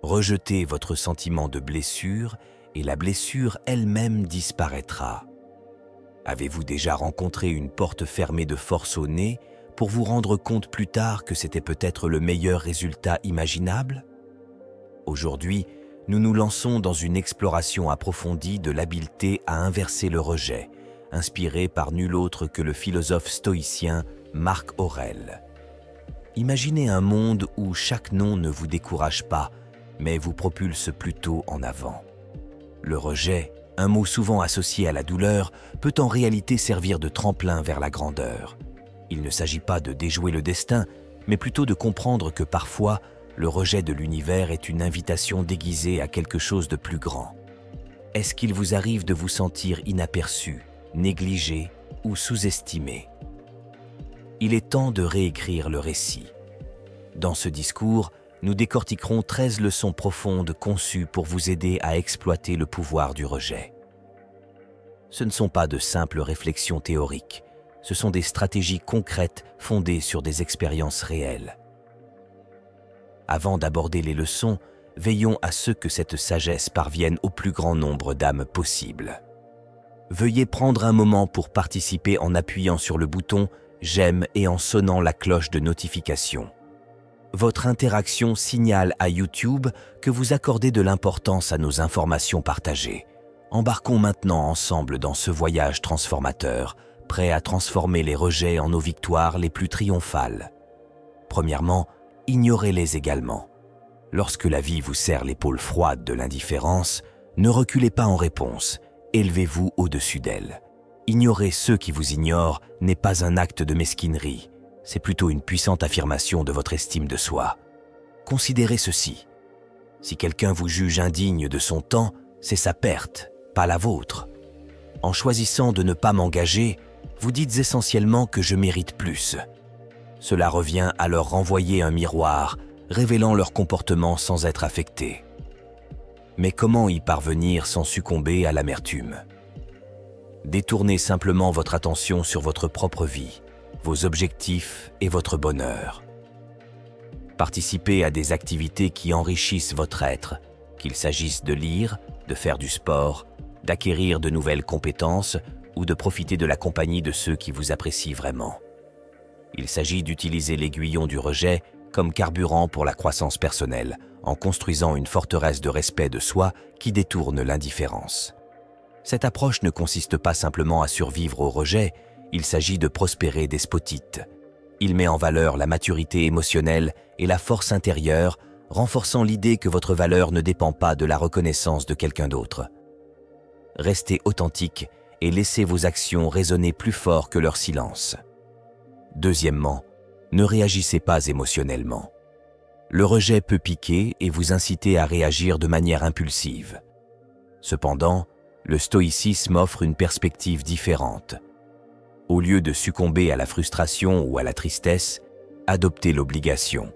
Rejetez votre sentiment de blessure et la blessure elle-même disparaîtra. Avez-vous déjà rencontré une porte fermée de force au nez pour vous rendre compte plus tard que c'était peut-être le meilleur résultat imaginable? Aujourd'hui, nous nous lançons dans une exploration approfondie de l'habileté à inverser le rejet, inspirée par nul autre que le philosophe stoïcien Marc Aurèle. Imaginez un monde où chaque non ne vous décourage pas, mais vous propulse plutôt en avant. Le rejet, un mot souvent associé à la douleur, peut en réalité servir de tremplin vers la grandeur. Il ne s'agit pas de déjouer le destin, mais plutôt de comprendre que parfois, le rejet de l'univers est une invitation déguisée à quelque chose de plus grand. Est-ce qu'il vous arrive de vous sentir inaperçu, négligé ou sous-estimé? Il est temps de réécrire le récit. Dans ce discours, nous décortiquerons 13 leçons profondes conçues pour vous aider à exploiter le pouvoir du rejet. Ce ne sont pas de simples réflexions théoriques, ce sont des stratégies concrètes fondées sur des expériences réelles. Avant d'aborder les leçons, veillons à ce que cette sagesse parvienne au plus grand nombre d'âmes possible. Veuillez prendre un moment pour participer en appuyant sur le bouton « J'aime » et en sonnant la cloche de notification. Votre interaction signale à YouTube que vous accordez de l'importance à nos informations partagées. Embarquons maintenant ensemble dans ce voyage transformateur, prêt à transformer les rejets en nos victoires les plus triomphales. Premièrement, ignorez-les également. Lorsque la vie vous serre l'épaule froide de l'indifférence, ne reculez pas en réponse, élevez-vous au-dessus d'elle. Ignorer ceux qui vous ignorent n'est pas un acte de mesquinerie, c'est plutôt une puissante affirmation de votre estime de soi. Considérez ceci. Si quelqu'un vous juge indigne de son temps, c'est sa perte, pas la vôtre. En choisissant de ne pas m'engager, vous dites essentiellement que je mérite plus. Cela revient à leur renvoyer un miroir, révélant leur comportement sans être affecté. Mais comment y parvenir sans succomber à l'amertume? Détournez simplement votre attention sur votre propre vie, vos objectifs et votre bonheur. Participez à des activités qui enrichissent votre être, qu'il s'agisse de lire, de faire du sport, d'acquérir de nouvelles compétences ou de profiter de la compagnie de ceux qui vous apprécient vraiment. Il s'agit d'utiliser l'aiguillon du rejet comme carburant pour la croissance personnelle, en construisant une forteresse de respect de soi qui détourne l'indifférence. Cette approche ne consiste pas simplement à survivre au rejet, il s'agit de prospérer despotite. Il met en valeur la maturité émotionnelle et la force intérieure, renforçant l'idée que votre valeur ne dépend pas de la reconnaissance de quelqu'un d'autre. Restez authentique et laissez vos actions résonner plus fort que leur silence. Deuxièmement, ne réagissez pas émotionnellement. Le rejet peut piquer et vous inciter à réagir de manière impulsive. Cependant, le stoïcisme offre une perspective différente. Au lieu de succomber à la frustration ou à la tristesse, adoptez l'obligation.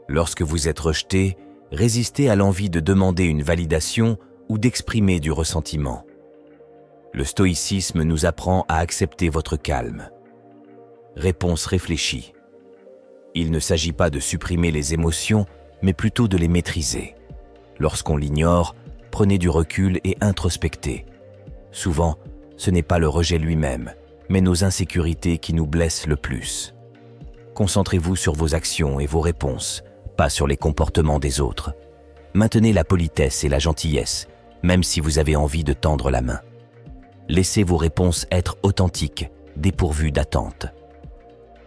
Lorsque vous êtes rejeté, résistez à l'envie de demander une validation ou d'exprimer du ressentiment. Le stoïcisme nous apprend à accepter votre calme. Réponse réfléchie. Il ne s'agit pas de supprimer les émotions, mais plutôt de les maîtriser. Lorsqu'on l'ignore, prenez du recul et introspectez. Souvent, ce n'est pas le rejet lui-même, mais nos insécurités qui nous blessent le plus. Concentrez-vous sur vos actions et vos réponses, pas sur les comportements des autres. Maintenez la politesse et la gentillesse, même si vous avez envie de tendre la main. Laissez vos réponses être authentiques, dépourvues d'attente.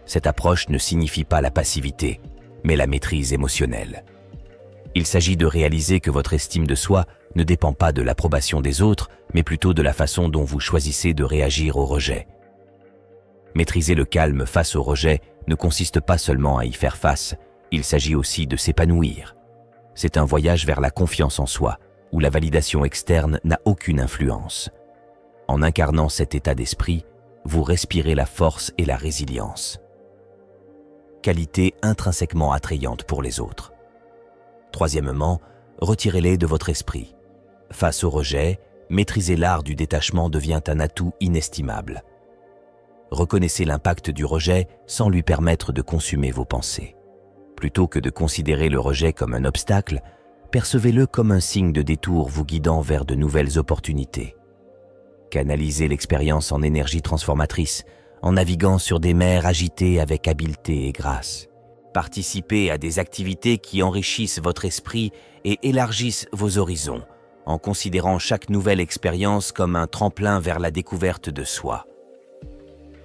Cette approche ne signifie pas la passivité, mais la maîtrise émotionnelle. Il s'agit de réaliser que votre estime de soi ne dépend pas de l'approbation des autres, mais plutôt de la façon dont vous choisissez de réagir au rejet. Maîtriser le calme face au rejet ne consiste pas seulement à y faire face, il s'agit aussi de s'épanouir. C'est un voyage vers la confiance en soi, où la validation externe n'a aucune influence. En incarnant cet état d'esprit, vous respirez la force et la résilience. Qualité intrinsèquement attrayante pour les autres. Troisièmement, retirez-les de votre esprit. Face au rejet, maîtriser l'art du détachement devient un atout inestimable. Reconnaissez l'impact du rejet sans lui permettre de consumer vos pensées. Plutôt que de considérer le rejet comme un obstacle, percevez-le comme un signe de détour vous guidant vers de nouvelles opportunités. Canalisez l'expérience en énergie transformatrice, en naviguant sur des mers agitées avec habileté et grâce. Participez à des activités qui enrichissent votre esprit et élargissent vos horizons, en considérant chaque nouvelle expérience comme un tremplin vers la découverte de soi.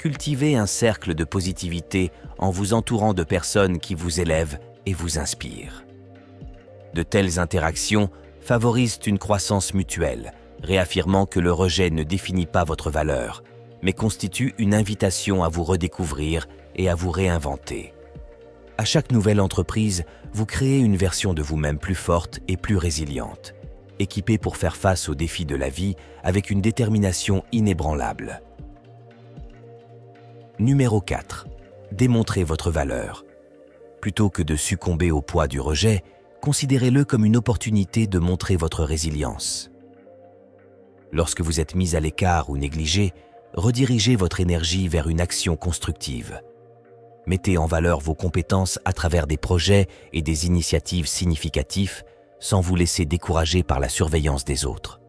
Cultivez un cercle de positivité en vous entourant de personnes qui vous élèvent et vous inspirent. De telles interactions favorisent une croissance mutuelle, réaffirmant que le rejet ne définit pas votre valeur, mais constitue une invitation à vous redécouvrir et à vous réinventer. À chaque nouvelle entreprise, vous créez une version de vous-même plus forte et plus résiliente, équipée pour faire face aux défis de la vie avec une détermination inébranlable. Numéro 4. Démontrez votre valeur. Plutôt que de succomber au poids du rejet, considérez-le comme une opportunité de montrer votre résilience. Lorsque vous êtes mis à l'écart ou négligé, redirigez votre énergie vers une action constructive. Mettez en valeur vos compétences à travers des projets et des initiatives significatifs sans vous laisser décourager par la surveillance des autres.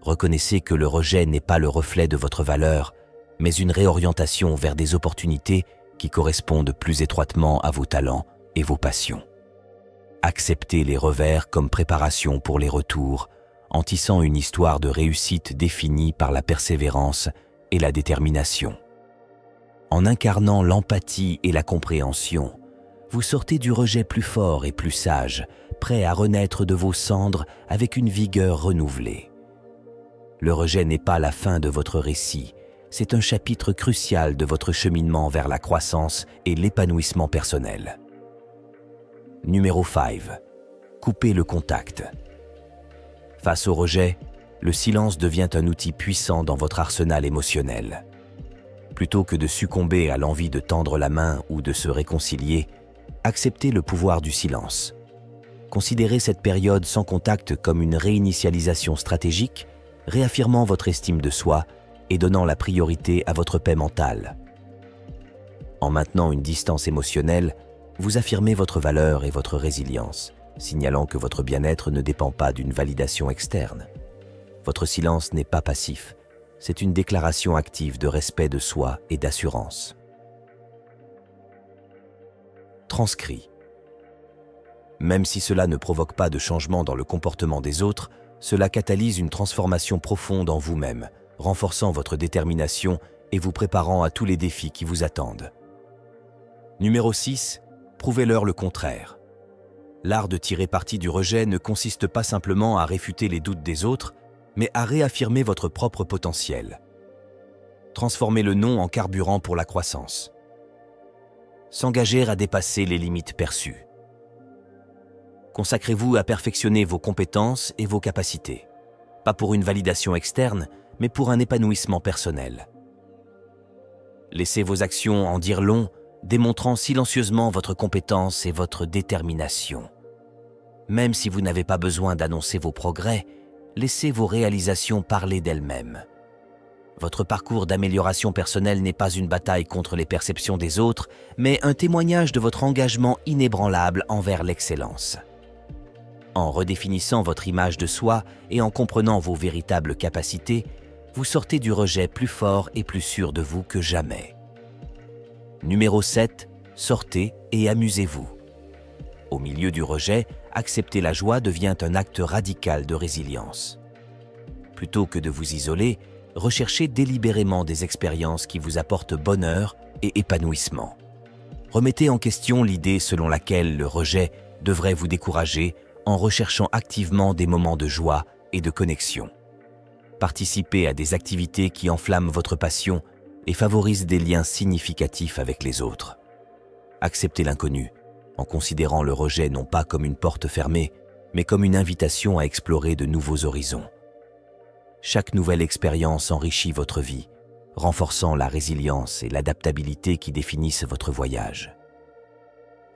Reconnaissez que le rejet n'est pas le reflet de votre valeur, mais une réorientation vers des opportunités qui correspondent plus étroitement à vos talents et vos passions. Acceptez les revers comme préparation pour les retours, en tissant une histoire de réussite définie par la persévérance et la détermination. En incarnant l'empathie et la compréhension, vous sortez du rejet plus fort et plus sage, prêt à renaître de vos cendres avec une vigueur renouvelée. Le rejet n'est pas la fin de votre récit, c'est un chapitre crucial de votre cheminement vers la croissance et l'épanouissement personnel. Numéro 5. Coupez le contact. Face au rejet, le silence devient un outil puissant dans votre arsenal émotionnel. Plutôt que de succomber à l'envie de tendre la main ou de se réconcilier, acceptez le pouvoir du silence. Considérez cette période sans contact comme une réinitialisation stratégique, réaffirmant votre estime de soi et donnant la priorité à votre paix mentale. En maintenant une distance émotionnelle, vous affirmez votre valeur et votre résilience, signalant que votre bien-être ne dépend pas d'une validation externe. Votre silence n'est pas passif, c'est une déclaration active de respect de soi et d'assurance. Transcrit. Même si cela ne provoque pas de changement dans le comportement des autres, cela catalyse une transformation profonde en vous-même, renforçant votre détermination et vous préparant à tous les défis qui vous attendent. Numéro 6. Prouvez-leur le contraire. L'art de tirer parti du rejet ne consiste pas simplement à réfuter les doutes des autres, mais à réaffirmer votre propre potentiel. Transformez le non en carburant pour la croissance. S'engager à dépasser les limites perçues. Consacrez-vous à perfectionner vos compétences et vos capacités. Pas pour une validation externe, mais pour un épanouissement personnel. Laissez vos actions en dire long, démontrant silencieusement votre compétence et votre détermination. Même si vous n'avez pas besoin d'annoncer vos progrès, laissez vos réalisations parler d'elles-mêmes. Votre parcours d'amélioration personnelle n'est pas une bataille contre les perceptions des autres, mais un témoignage de votre engagement inébranlable envers l'excellence. En redéfinissant votre image de soi et en comprenant vos véritables capacités, vous sortez du rejet plus fort et plus sûr de vous que jamais. Numéro 7. Sortez et amusez-vous. Au milieu du rejet, accepter la joie devient un acte radical de résilience. Plutôt que de vous isoler, recherchez délibérément des expériences qui vous apportent bonheur et épanouissement. Remettez en question l'idée selon laquelle le rejet devrait vous décourager en recherchant activement des moments de joie et de connexion. Participez à des activités qui enflamment votre passion et favorisent des liens significatifs avec les autres. Acceptez l'inconnu, en considérant le rejet non pas comme une porte fermée, mais comme une invitation à explorer de nouveaux horizons. Chaque nouvelle expérience enrichit votre vie, renforçant la résilience et l'adaptabilité qui définissent votre voyage.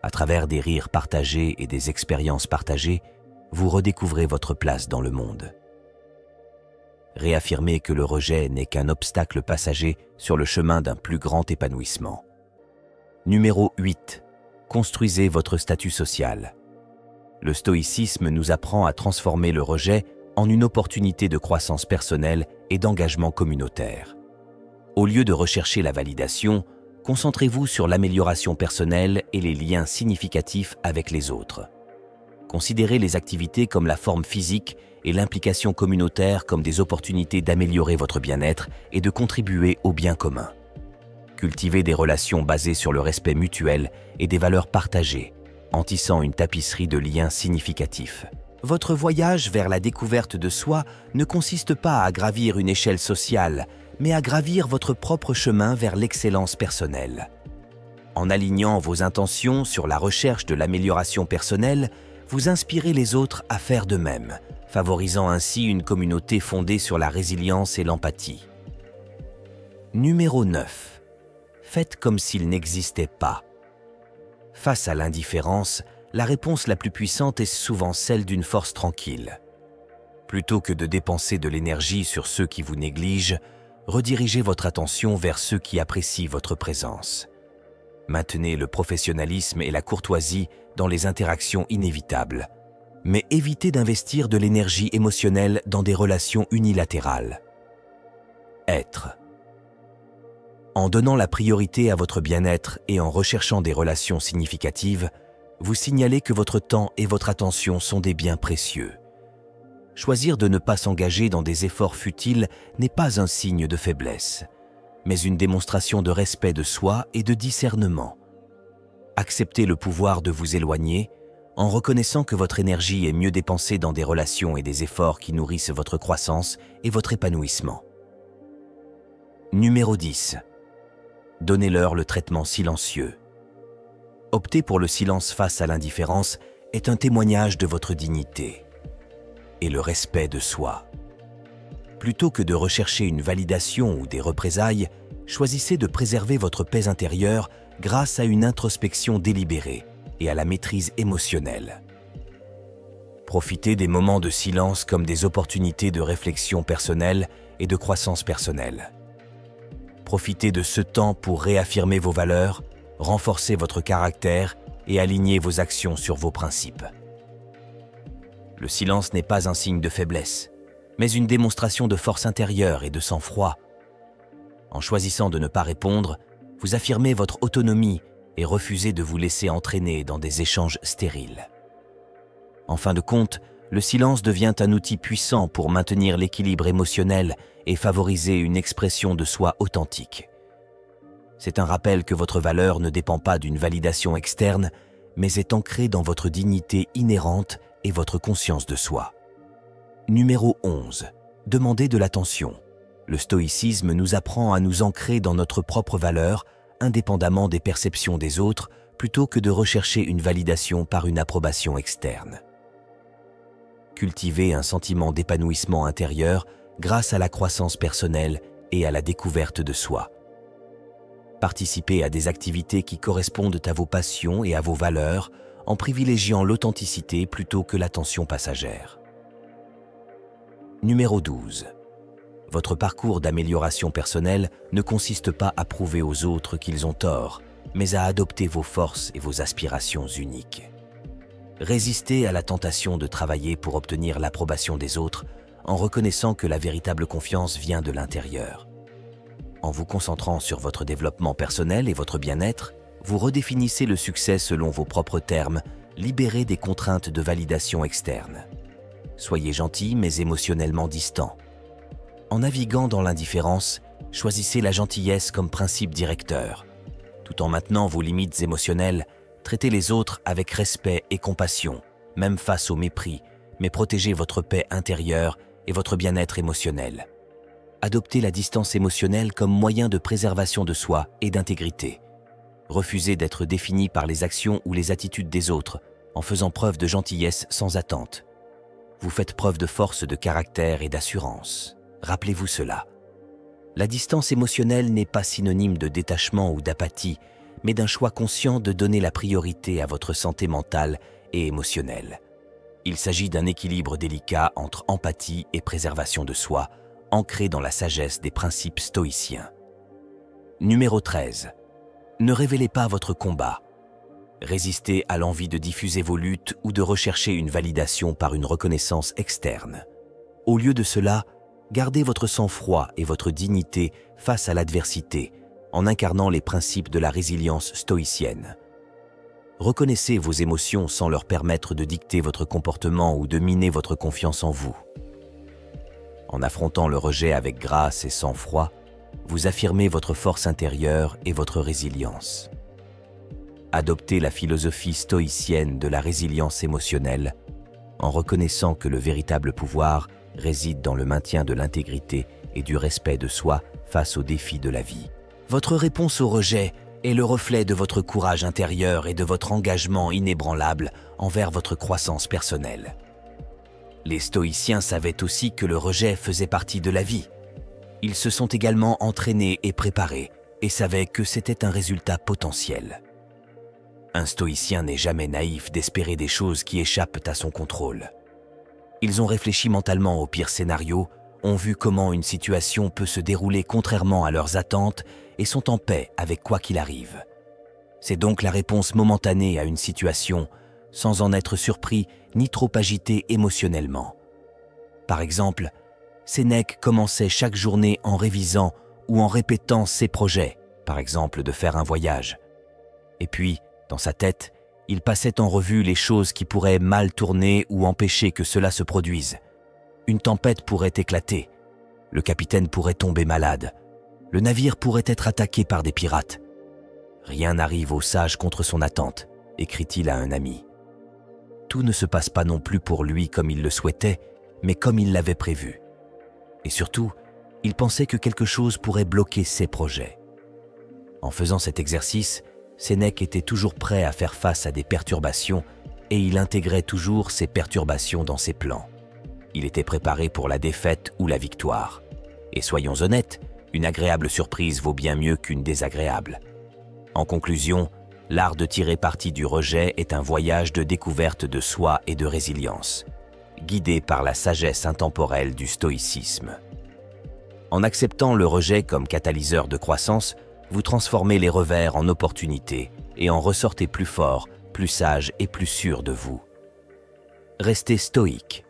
À travers des rires partagés et des expériences partagées, vous redécouvrez votre place dans le monde. Réaffirmez que le rejet n'est qu'un obstacle passager sur le chemin d'un plus grand épanouissement. Numéro 8. construisez votre statut social. Le stoïcisme nous apprend à transformer le rejet en une opportunité de croissance personnelle et d'engagement communautaire. Au lieu de rechercher la validation, concentrez-vous sur l'amélioration personnelle et les liens significatifs avec les autres. Considérez les activités comme la forme physique et l'implication communautaire comme des opportunités d'améliorer votre bien-être et de contribuer au bien commun. Cultivez des relations basées sur le respect mutuel et des valeurs partagées, en tissant une tapisserie de liens significatifs. Votre voyage vers la découverte de soi ne consiste pas à gravir une échelle sociale, mais à gravir votre propre chemin vers l'excellence personnelle. En alignant vos intentions sur la recherche de l'amélioration personnelle, vous inspirez les autres à faire de même, favorisant ainsi une communauté fondée sur la résilience et l'empathie. Numéro 9. Faites comme s'il n'existait pas. Face à l'indifférence, la réponse la plus puissante est souvent celle d'une force tranquille. Plutôt que de dépenser de l'énergie sur ceux qui vous négligent, redirigez votre attention vers ceux qui apprécient votre présence. Maintenez le professionnalisme et la courtoisie dans les interactions inévitables, mais évitez d'investir de l'énergie émotionnelle dans des relations unilatérales. Être. En donnant la priorité à votre bien-être et en recherchant des relations significatives, vous signalez que votre temps et votre attention sont des biens précieux. Choisir de ne pas s'engager dans des efforts futiles n'est pas un signe de faiblesse, mais une démonstration de respect de soi et de discernement. Acceptez le pouvoir de vous éloigner en reconnaissant que votre énergie est mieux dépensée dans des relations et des efforts qui nourrissent votre croissance et votre épanouissement. Numéro 10. Donnez-leur le traitement silencieux. Opter pour le silence face à l'indifférence est un témoignage de votre dignité et le respect de soi. Plutôt que de rechercher une validation ou des représailles, choisissez de préserver votre paix intérieure grâce à une introspection délibérée et à la maîtrise émotionnelle. Profitez des moments de silence comme des opportunités de réflexion personnelle et de croissance personnelle. Profitez de ce temps pour réaffirmer vos valeurs, renforcer votre caractère et aligner vos actions sur vos principes. Le silence n'est pas un signe de faiblesse, mais une démonstration de force intérieure et de sang-froid. En choisissant de ne pas répondre, vous affirmez votre autonomie et refusez de vous laisser entraîner dans des échanges stériles. En fin de compte, le silence devient un outil puissant pour maintenir l'équilibre émotionnel et favoriser une expression de soi authentique. C'est un rappel que votre valeur ne dépend pas d'une validation externe, mais est ancrée dans votre dignité inhérente et votre conscience de soi. Numéro 11. Demandez de l'attention. Le stoïcisme nous apprend à nous ancrer dans notre propre valeur, indépendamment des perceptions des autres, plutôt que de rechercher une validation par une approbation externe. Cultivez un sentiment d'épanouissement intérieur grâce à la croissance personnelle et à la découverte de soi. Participez à des activités qui correspondent à vos passions et à vos valeurs en privilégiant l'authenticité plutôt que l'attention passagère. Numéro 12. Votre parcours d'amélioration personnelle ne consiste pas à prouver aux autres qu'ils ont tort, mais à adopter vos forces et vos aspirations uniques. Résistez à la tentation de travailler pour obtenir l'approbation des autres en reconnaissant que la véritable confiance vient de l'intérieur. En vous concentrant sur votre développement personnel et votre bien-être, vous redéfinissez le succès selon vos propres termes, libérés des contraintes de validation externe. Soyez gentil mais émotionnellement distant. En naviguant dans l'indifférence, choisissez la gentillesse comme principe directeur. Tout en maintenant vos limites émotionnelles, traitez les autres avec respect et compassion, même face au mépris, mais protégez votre paix intérieure et votre bien-être émotionnel. Adoptez la distance émotionnelle comme moyen de préservation de soi et d'intégrité. Refusez d'être défini par les actions ou les attitudes des autres, en faisant preuve de gentillesse sans attente. Vous faites preuve de force de caractère et d'assurance. Rappelez-vous cela. La distance émotionnelle n'est pas synonyme de détachement ou d'apathie, mais d'un choix conscient de donner la priorité à votre santé mentale et émotionnelle. Il s'agit d'un équilibre délicat entre empathie et préservation de soi, ancré dans la sagesse des principes stoïciens. Numéro 13. Ne révélez pas votre combat. Résistez à l'envie de diffuser vos luttes ou de rechercher une validation par une reconnaissance externe. Au lieu de cela, gardez votre sang-froid et votre dignité face à l'adversité en incarnant les principes de la résilience stoïcienne. Reconnaissez vos émotions sans leur permettre de dicter votre comportement ou de miner votre confiance en vous. En affrontant le rejet avec grâce et sang-froid, vous affirmez votre force intérieure et votre résilience. Adoptez la philosophie stoïcienne de la résilience émotionnelle en reconnaissant que le véritable pouvoir réside dans le maintien de l'intégrité et du respect de soi face aux défis de la vie. Votre réponse au rejet est le reflet de votre courage intérieur et de votre engagement inébranlable envers votre croissance personnelle. Les stoïciens savaient aussi que le rejet faisait partie de la vie. Ils se sont également entraînés et préparés et savaient que c'était un résultat potentiel. Un stoïcien n'est jamais naïf d'espérer des choses qui échappent à son contrôle. Ils ont réfléchi mentalement au pire scénario, ont vu comment une situation peut se dérouler contrairement à leurs attentes et sont en paix avec quoi qu'il arrive. C'est donc la réponse momentanée à une situation, sans en être surpris ni trop agité émotionnellement. Par exemple, Sénèque commençait chaque journée en révisant ou en répétant ses projets, par exemple de faire un voyage. Et puis, dans sa tête, il passait en revue les choses qui pourraient mal tourner ou empêcher que cela se produise. Une tempête pourrait éclater, le capitaine pourrait tomber malade, le navire pourrait être attaqué par des pirates. Rien n'arrive au sage contre son attente, écrit-il à un ami. Tout ne se passe pas non plus pour lui comme il le souhaitait, mais comme il l'avait prévu. Et surtout, il pensait que quelque chose pourrait bloquer ses projets. En faisant cet exercice, Sénèque était toujours prêt à faire face à des perturbations et il intégrait toujours ces perturbations dans ses plans. Il était préparé pour la défaite ou la victoire. Et soyons honnêtes, une agréable surprise vaut bien mieux qu'une désagréable. En conclusion, l'art de tirer parti du rejet est un voyage de découverte de soi et de résilience, guidé par la sagesse intemporelle du stoïcisme. En acceptant le rejet comme catalyseur de croissance, vous transformez les revers en opportunités et en ressortez plus fort, plus sage et plus sûr de vous. Restez stoïque.